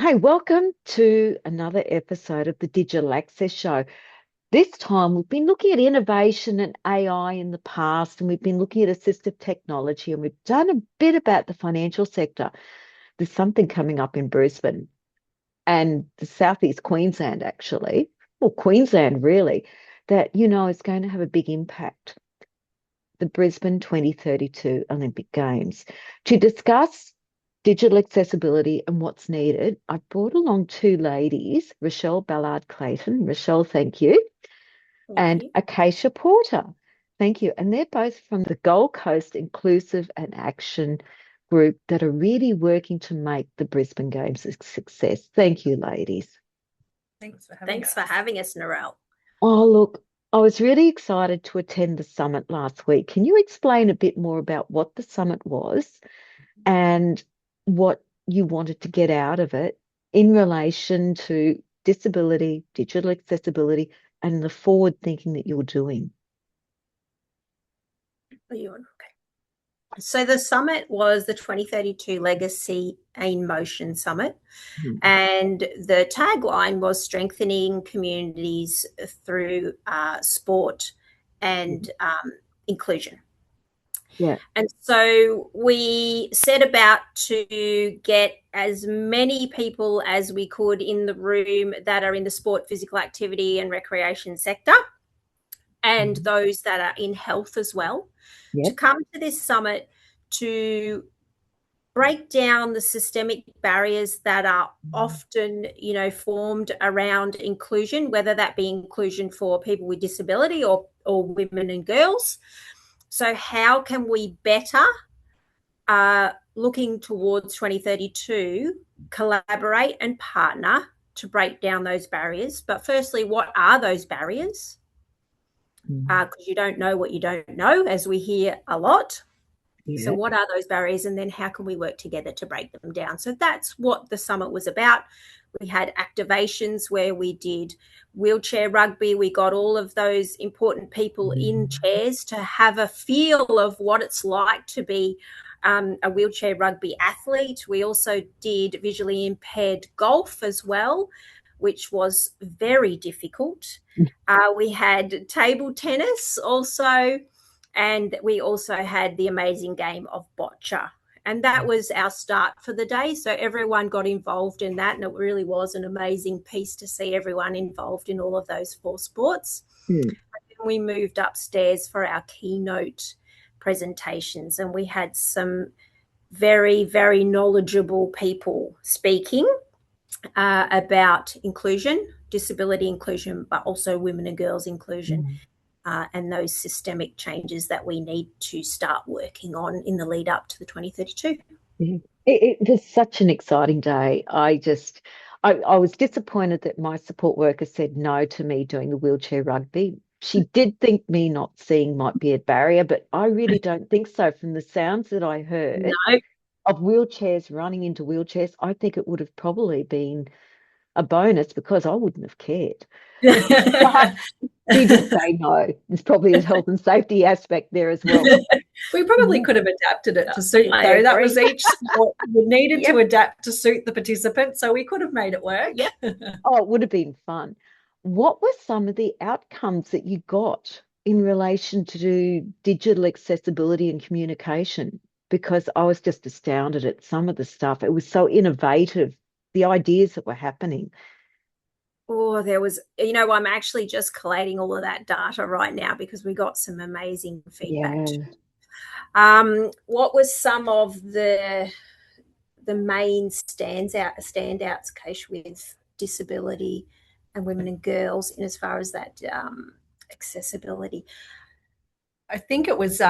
Hey, welcome to another episode of the Digital Access Show. This time we've been looking at innovation and AI in the past, and we've been looking at assistive technology, and we've done a bit about the financial sector. There's something coming up in Brisbane and the southeast Queensland, actually, or Queensland really, that is going to have a big impact. The Brisbane 2032 Olympic Games. To discuss digital accessibility and what's needed, I brought along two ladies, Rachelle Ballard-Clayton. Rachelle, thank you. Thank And you. Akaisha Porter. Thank you. And they're both from the Gold Coast Inclusive and Action group that are really working to make the Brisbane Games a success. Thank you, ladies. Thanks for having us, Narelle. Oh, look, I was really excited to attend the summit last week. Can you explain a bit more about what the summit was and what you wanted to get out of it in relation to disability, digital accessibility, and the forward thinking that you're doing? Okay. So the summit was the 2032 Legacy in Motion Summit, and the tagline was strengthening communities through sport and inclusion. Yeah. And so we set about to get as many people as we could in the room that are in the sport, physical activity and recreation sector, and those that are in health as well, Yeah. to come to this summit to break down the systemic barriers that are often, formed around inclusion, whether that be inclusion for people with disability or women and girls. So how can we better, looking towards 2032, collaborate and partner to break down those barriers? But firstly, what are those barriers? Because you don't know what you don't know, as we hear a lot. Yeah. So what are those barriers, and then how can we work together to break them down? So that's what the summit was about. We had activations where we did wheelchair rugby. We got all of those important people in chairs to have a feel of what it's like to be a wheelchair rugby athlete. We also did visually impaired golf as well, which was very difficult. We had table tennis also, and we also had the amazing game of bocce. And that was our start for the day. So everyone got involved in that, and it really was an amazing piece to see everyone involved in all of those four sports. And then we moved upstairs for our keynote presentations, and we had some very, very knowledgeable people speaking about inclusion, disability inclusion, but also women and girls inclusion. And those systemic changes that we need to start working on in the lead up to the 2032. It was such an exciting day. I was disappointed that my support worker said no to me doing the wheelchair rugby. She did think me not seeing might be a barrier, but I really don't think so. From the sounds that I heard No. of wheelchairs running into wheelchairs, I think it would have probably been a bonus because I wouldn't have cared. She did say no. There's probably a health and safety aspect there as well. We probably could have adapted it to suit, though. That was each sport we needed to adapt to suit the participants, so we could have made it work. Yep. Oh, it would have been fun. What were some of the outcomes that you got in relation to digital accessibility and communication? Because I was just astounded at some of the stuff. It was so innovative, the ideas that were happening. Oh, there was, I'm actually just collating all of that data right now because we got some amazing feedback. Yeah. What was some of the main standouts, Kaish, with disability and women and girls in as far as that accessibility? I think it was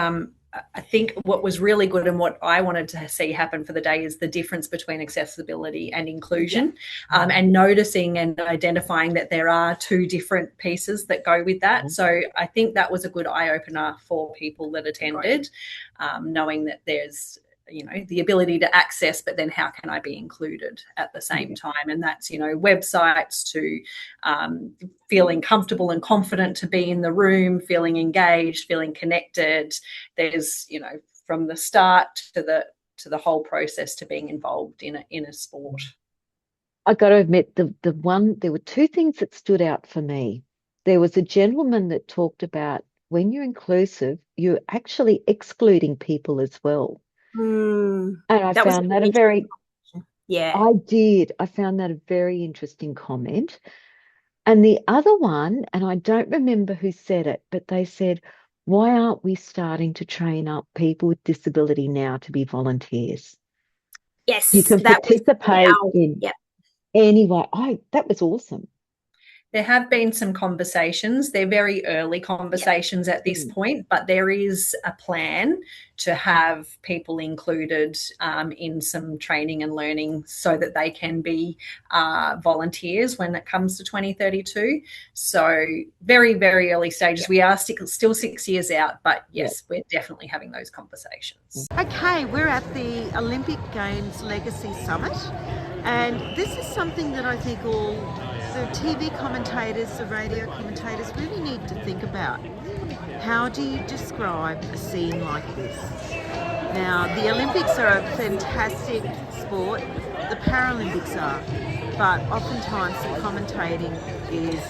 I think what was really good and what I wanted to see happen for the day is the difference between accessibility and inclusion, and noticing and identifying that there are two different pieces that go with that. So I think that was a good eye-opener for people that attended, knowing that there's the ability to access, but then how can I be included at the same time? And that's, websites to feeling comfortable and confident to be in the room, feeling engaged, feeling connected. There's, from the start to the whole process to being involved in a sport. I got to admit, there were two things that stood out for me. There was a gentleman that talked about when you're inclusive, you're actually excluding people as well. And I That was found that a very, yeah. I found that a very interesting comment. And the other one, and I don't remember who said it, but they said, why aren't we starting to train up people with disability now to be volunteers? Yes, You can that was participate in yeah. any way. That was awesome. There have been some conversations. They're very early conversations at this point, but there is a plan to have people included in some training and learning so that they can be volunteers when it comes to 2032. So very, very early stages. We are still 6 years out, but yes, we're definitely having those conversations. Okay, we're at the Olympic Games Legacy Summit, and this is something that I think all the TV commentators, the radio commentators really need to think about. How do you describe a scene like this? Now, the Olympics are a fantastic sport, the Paralympics are, but oftentimes the commentating is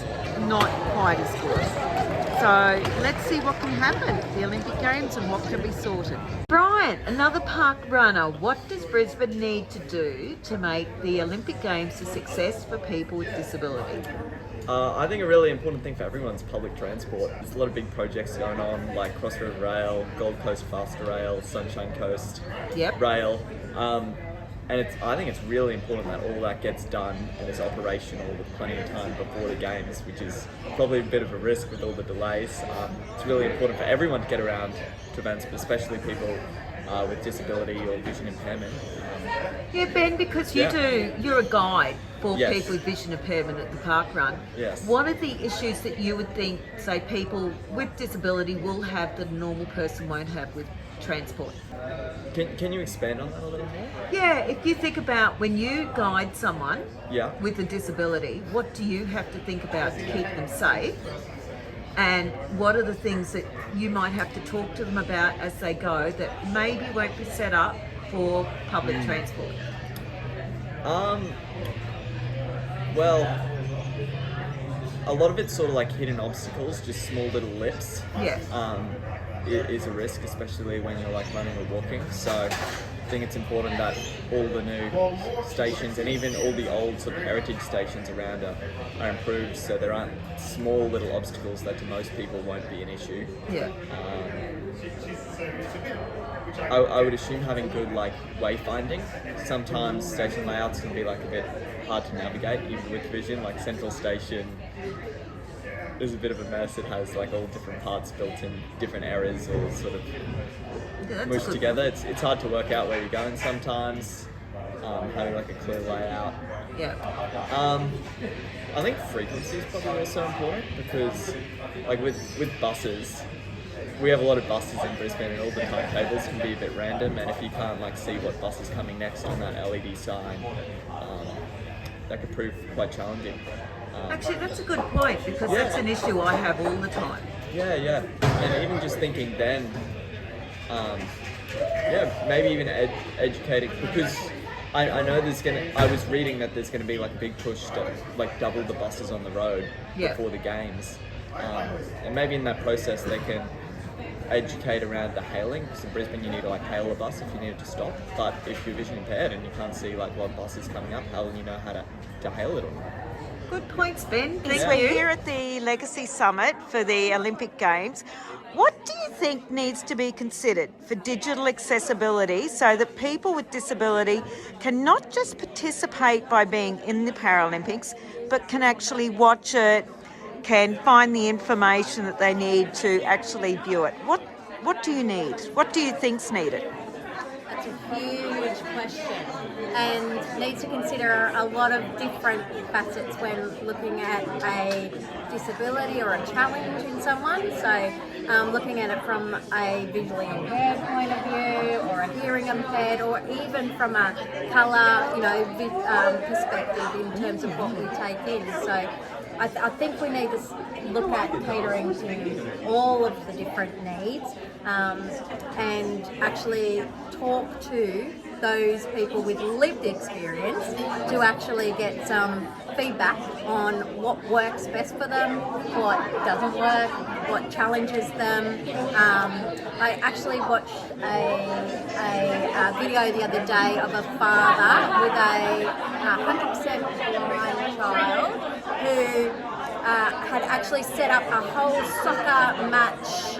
not quite as good. So let's see what can happen at the Olympic Games and what can be sorted. Brian, another park runner, what does Brisbane need to do to make the Olympic Games a success for people with disability? I think a really important thing for everyone is public transport. There's a lot of big projects going on, like Cross River Rail, Gold Coast Faster Rail, Sunshine Coast Rail. And I think it's really important that all that gets done and is operational with plenty of time before the games, which is probably a bit of a risk with all the delays. It's really important for everyone to get around to events, but especially people with disability or vision impairment. Ben, because you're a guide for people with vision impairment at the park run. Yes. What are the issues that you would think, say, people with disability will have that a normal person won't have with transport? Can you expand on that a little more? Yeah, if you think about when you guide someone with a disability, what do you have to think about to keep them safe? And what are the things that you might have to talk to them about as they go that maybe won't be set up for public transport? Well, a lot of it's sort of like hidden obstacles, just small little lips. It is a risk, especially when you're like running or walking. So I think it's important that all the new stations and even all the old sort of heritage stations around are improved, so there aren't small little obstacles that to most people won't be an issue. I would assume having good like wayfinding. Sometimes station layouts can be like a bit hard to navigate, even with vision. Like Central Station is a bit of a mess. It has like all different parts built in different areas, all sort of mushed together. It's hard to work out where you're going sometimes. Having like a clear layout. I think frequency is probably also important because, like with buses, we have a lot of buses in Brisbane and all the timetables can be a bit random, and if you can't like see what bus is coming next on that LED sign, that could prove quite challenging. Actually, that's a good point because that's an issue I have all the time. And even just thinking then, maybe even educating, because I know I was reading that there's gonna be like a big push to like double the buses on the road before the games, and maybe in that process they can educate around the hailing, because in Brisbane you need to like hail a bus if you need it to stop, but if you're vision impaired and you can't see like what bus is coming up, how will you know how to hail it or not? Good points, Ben. We're here at the Legacy Summit for the Olympic Games. What do you think needs to be considered for digital accessibility so that people with disability can not just participate by being in the Paralympics, but can actually watch it, can find the information that they need to actually view it? What do you need? What do you think's needed? That's a huge question and needs to consider a lot of different facets when looking at a disability or a challenge in someone. So looking at it from a visually impaired point of view or a hearing impaired, or even from a colour, perspective in terms of what we take in. So I think we need to look at catering to all of the different needs, and actually talk to those people with lived experience to actually get some feedback on what works best for them, what doesn't work, what challenges them. I actually watched a video the other day of a father with a 100% blind child who had actually set up a whole soccer match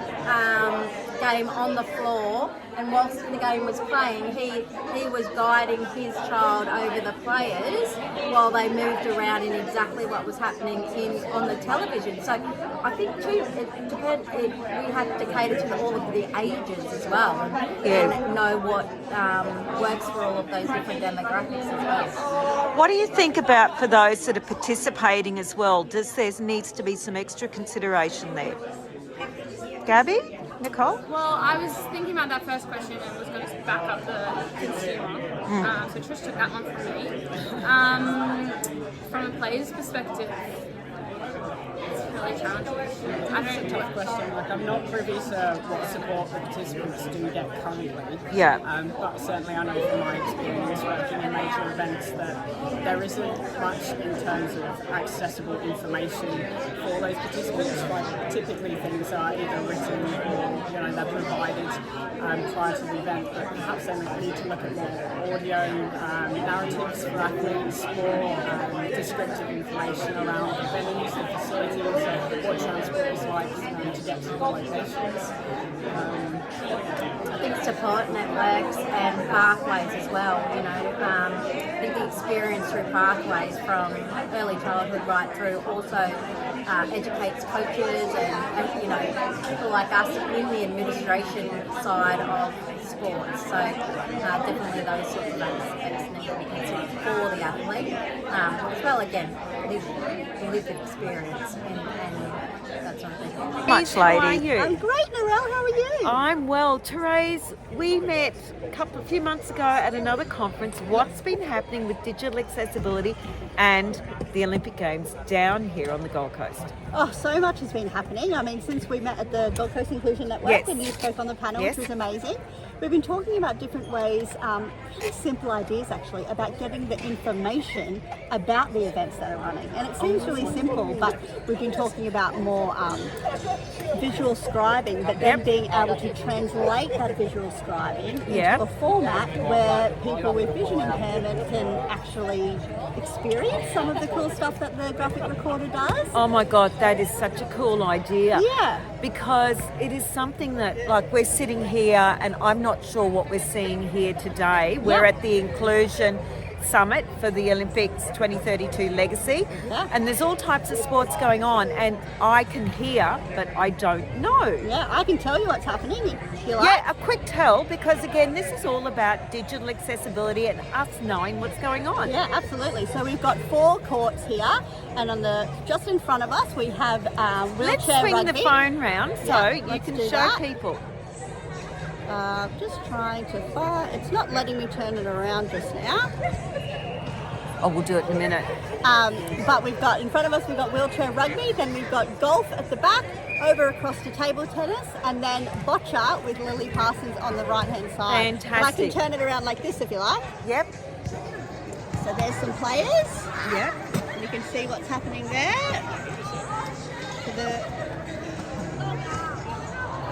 game on the floor, and whilst the game was playing, he was guiding his child over the players while they moved around in exactly what was happening on the television. So I think too, we had to cater to all of the ages as well, and know what works for all of those different demographics as well. What do you think about for those that are participating as well? Does there needs to be some extra consideration there? Gabby? Nicole? Well, I was thinking about that first question and was going to back up the consumer. So Trish took that one from me. From a player's perspective, it's really challenging. It's a tough question. Like, I'm not privy to what support the participants do get currently. But certainly I know from my experience working in major events that there isn't much in terms of accessible information for those participants. Like, typically things are either written or they're provided prior to the event, but perhaps they need to look at more audio narratives for athletes, more descriptive information around the venues, the facilities, what transport is like to get to the locations. I think support networks and pathways as well. I think the experience through pathways from early childhood right through also educates coaches and people like us in the administration side of sports. So definitely those sorts of aspects need to be considered for the athlete, as well again lived experience and that sort of thing. Much, lady. I'm great, Narelle. How are you? I'm well. Therese, we met a few months ago at another conference. What's been happening with digital accessibility and the Olympic Games down here on the Gold Coast? Oh, so much has been happening. I mean, since we met at the Gold Coast Inclusion Network and you spoke on the panel, which was amazing. We've been talking about different ways, pretty simple ideas actually, about getting the information about the events that are running. And it seems really simple, but we've been talking about more visual scribing, but then being able to translate that visual scribing into a format where people with vision impairment can actually experience some of the cool stuff that the graphic recorder does. Oh my God, that is such a cool idea. Yeah. Because it is something that, like, we're sitting here and I'm not sure what we're seeing here today. We're at the Inclusion Summit for the Olympics 2032 Legacy, and there's all types of sports going on, and I can hear, but I don't know. Yeah, I can tell you what's happening if you like. Yeah, a quick tell, because again, this is all about digital accessibility and us knowing what's going on. Yeah, absolutely. So we've got 4 courts here, and on the just in front of us we have wheelchair Let's swing rugby. the phone round so you can show people. Just trying to fire. It's not letting me turn it around just now. Oh, we'll do it in a minute. But we've got, in front of us, we've got wheelchair rugby, then we've got golf at the back, over across to table tennis, and then boccia with Lily Parsons on the right-hand side. Fantastic. And I can turn it around like this if you like. Yep. So there's some players. Yep. And you can see what's happening there.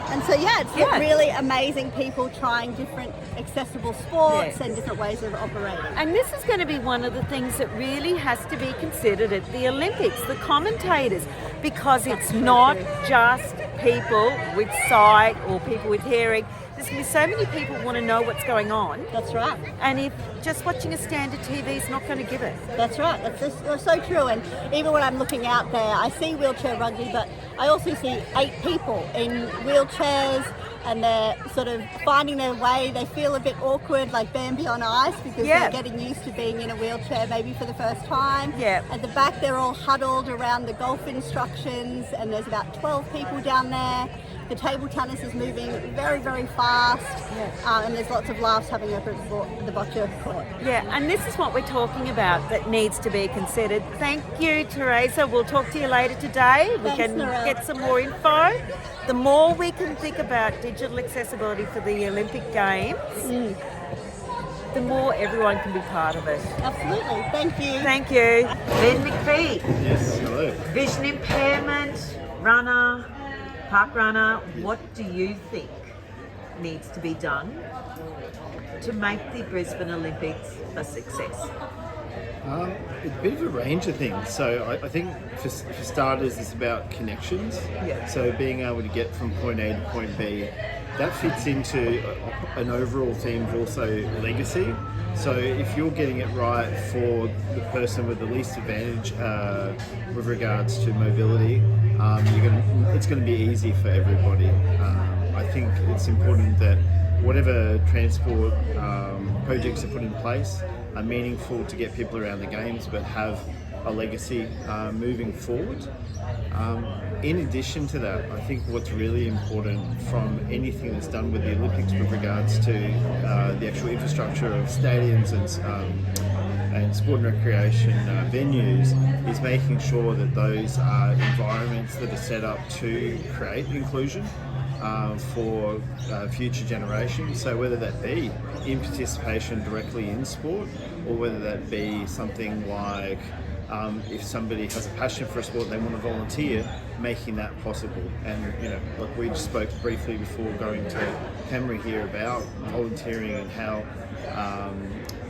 And so, it's really amazing people trying different accessible sports and different ways of operating. And this is going to be one of the things that really has to be considered at the Olympics, the commentators, because it's not just people with sight or people with hearing. There's going to be so many people who want to know what's going on. That's right. And if just watching a standard TV is not going to give it. That's right. That's so true. And even when I'm looking out there, I see wheelchair rugby, but I also see 8 people in wheelchairs, and they're sort of finding their way. They feel a bit awkward, like Bambi on ice, because they're getting used to being in a wheelchair maybe for the first time. At the back, they're all huddled around the golf instructions, and there's about 12 people down there. The table tennis is moving very, very fast, and there's lots of laughs happening over at the bocce court. Yeah, and this is what we're talking about that needs to be considered. Thank you, Teresa. We'll talk to you later today. We can get some more info. The more we can think about digital accessibility for the Olympic Games, the more everyone can be part of it. Absolutely. Thank you. Thank you. Ben McPhee. Yes, hello. Vision impairment, runner, park runner. What do you think needs to be done to make the Brisbane Olympics a success? A bit of a range of things. So I think for starters, it's about connections. Yeah. So being able to get from point A to point B, that fits into an overall theme of also legacy. So if you're getting it right for the person with the least advantage with regards to mobility, it's going to be easy for everybody. I think it's important that whatever transport projects are put in place are meaningful to get people around the games, but have a legacy moving forward. In addition to that, I think what's really important from anything that's done with the Olympics with regards to the actual infrastructure of stadiums and sport and recreation venues is making sure that those are environments that are set up to create inclusion for future generations. So whether that be in participation directly in sport, or whether that be something like if somebody has a passion for a sport, they want to volunteer, making that possible. And like we just spoke briefly before going to Penry here about volunteering and how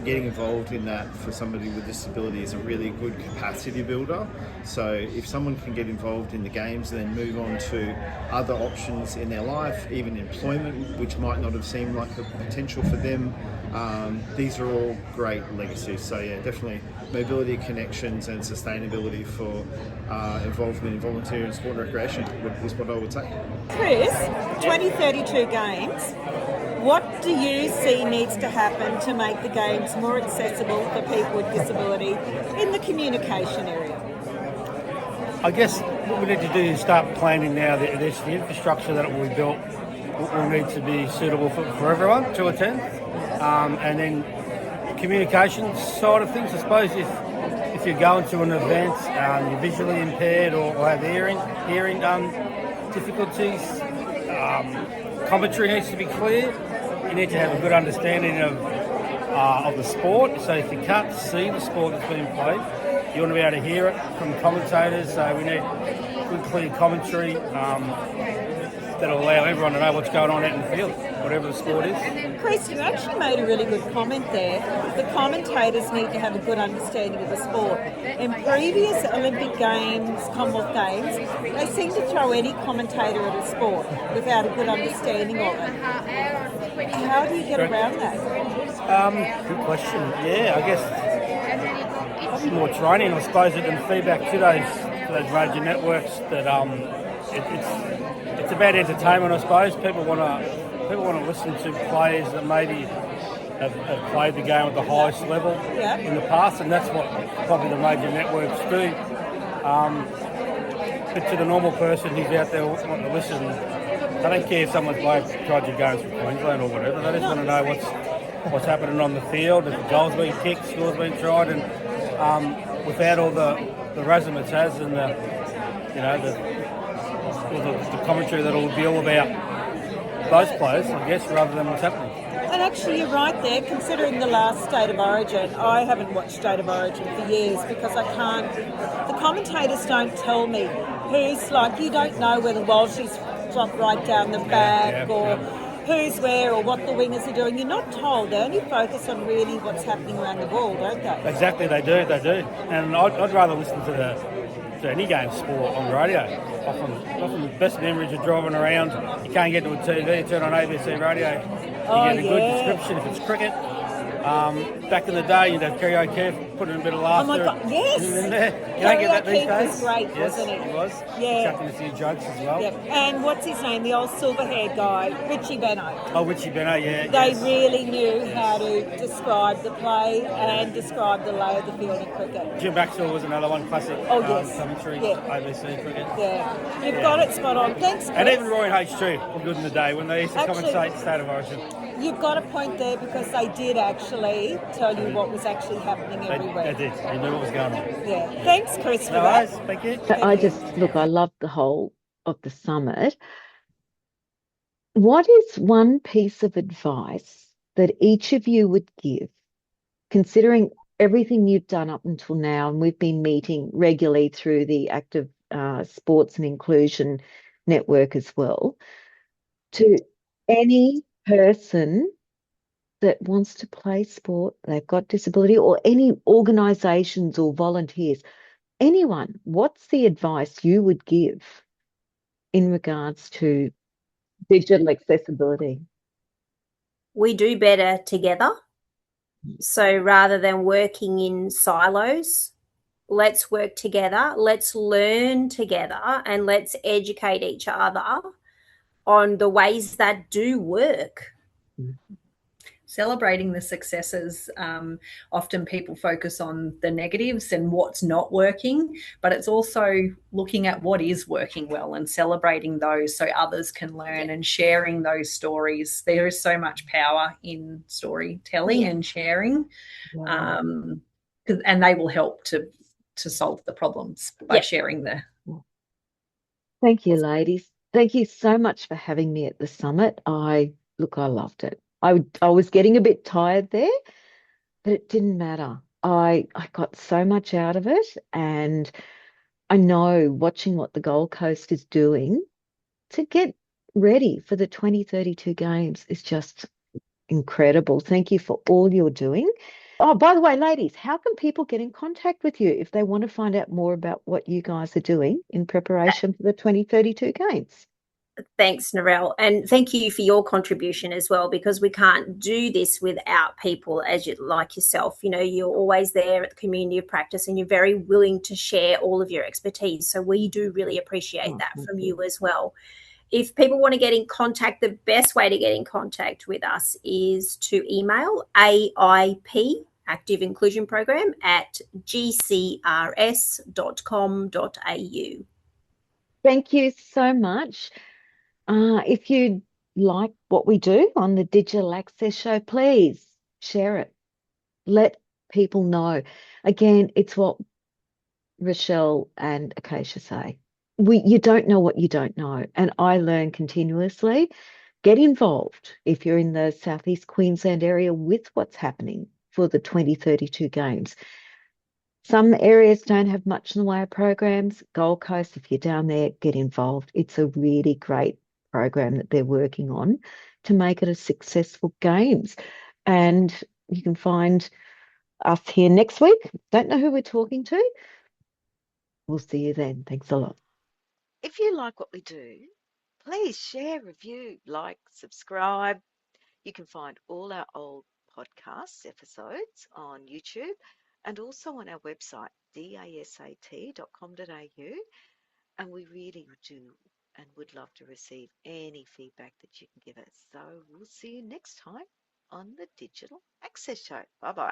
getting involved in that for somebody with disability is a really good capacity builder. So if someone can get involved in the games and then move on to other options in their life, even employment, which might not have seemed like a potential for them, these are all great legacies. So yeah, definitely mobility, connections and sustainability for involvement in volunteering and sport and recreation is what I would say. Chris, 2032 Games, what do you see needs to happen to make the Games more accessible for people with disability in the communication area? I guess what we need to do is start planning now. The infrastructure that will be built will need to be suitable for everyone to attend. And then the communication side of things, I suppose if you're going to an event, you're visually impaired or have hearing difficulties, commentary needs to be clear. You need to have a good understanding of the sport. So if you can't see the sport that's being played, you want to be able to hear it from commentators. So we need good, clear commentary that'll allow everyone to know what's going on out in the field, whatever the sport is. Chris, you actually made a really good comment there. The commentators need to have a good understanding of the sport. In previous Olympic Games, Commonwealth Games, they seem to throw any commentator at a sport without a good understanding of it. How do you get around that? Good question. Yeah, I guess probably more training, I suppose, and feedback to those major networks that it's about entertainment, I suppose. People want to listen to players that maybe have played the game at the highest level in the past, and that's what probably the major networks do. But to the normal person who's out there wanting to listen, they don't care if someone's tried your games for Queensland or whatever. They just want to know what's happening on the field, if the goal's being kicked, scores being tried, and without all the razzmatazz has and the commentary that'll be all about those players, I guess, rather than what's happening. And actually, you're right there. Considering the last State of Origin, I haven't watched State of Origin for years because I can't. The commentators don't tell me who's you don't know whether Walshy's dropped right down the back or who's where or what the wingers are doing. You're not told. They only focus on really what's happening around the ball, don't they? Exactly, they do. And I'd rather listen to any game sport on radio. Often the best memories of driving around. You can't get to a TV, you turn on ABC radio. You get a good description if it's cricket. Back in the day, you'd have karaoke put in a bit of Oh laughter. my God, yes! In there. You don't get that these Karaoke days. was great, Yes, wasn't it? He was. Yeah. Chucked in a few jokes as well. Yep. And what's his name? The old silver-haired guy, Richie Benno. Oh, Richie Benno, yeah. They really knew how to describe the play and describe the lay of the field in cricket. Jim Maxwell was another one, classic commentary, ABC cricket. Yeah, you've got it spot on. Thanks, Chris. And even Roy and H2 were good in the day when they used to commentate State of Origin. You've got a point there because they did actually tell you what was actually happening every week. They did. They knew what was going on. Yeah. Thanks, Chris, for No that. worries. Thank you. I love the whole of the summit. What is one piece of advice that each of you would give, considering everything you've done up until now, and we've been meeting regularly through the Active Sports and Inclusion Network as well, to any person that wants to play sport, they've got disability, or any organisations or volunteers, anyone, what's the advice you would give in regards to digital accessibility? We do better together. So rather than working in silos, let's work together, let's learn together, and let's educate each other on the ways that do work. Celebrating the successes. Often people focus on the negatives and what's not working, but it's also looking at what is working well and celebrating those so others can learn, and sharing those stories. There is so much power in storytelling and sharing, and they will help to solve the problems by sharing the. Thank you, ladies. Thank you so much for having me at the summit. I loved it. I was getting a bit tired there, but it didn't matter. I got so much out of it, and I know watching what the Gold Coast is doing to get ready for the 2032 games is just incredible. Thank you for all you're doing. Oh, by the way, ladies, how can people get in contact with you if they want to find out more about what you guys are doing in preparation for the 2032 games? Thanks, Narelle. And thank you for your contribution as well, because we can't do this without people like yourself. You know, you're always there at the community of practice, and you're very willing to share all of your expertise. So we do really appreciate that from you as well. If people want to get in contact, the best way to get in contact with us is to email AIP, Active Inclusion Program, at gcrs.com.au. Thank you so much. If you like what we do on the Digital Access Show, please share it. Let people know. Again, it's what Rachelle and Akaisha say. You don't know what you don't know, and I learn continuously. Get involved if you're in the Southeast Queensland area with what's happening for the 2032 games. Some areas don't have much in the way of programs. Gold Coast, if you're down there, get involved. It's a really great program that they're working on to make it a successful games. And you can find us here next week. Don't know who we're talking to. We'll see you then. Thanks a lot. If you like what we do, please share, review, like, subscribe. You can find all our old podcast episodes on YouTube and also on our website, dasat.com.au. And we really do and would love to receive any feedback that you can give us. So we'll see you next time on the Digital Access Show. Bye-bye.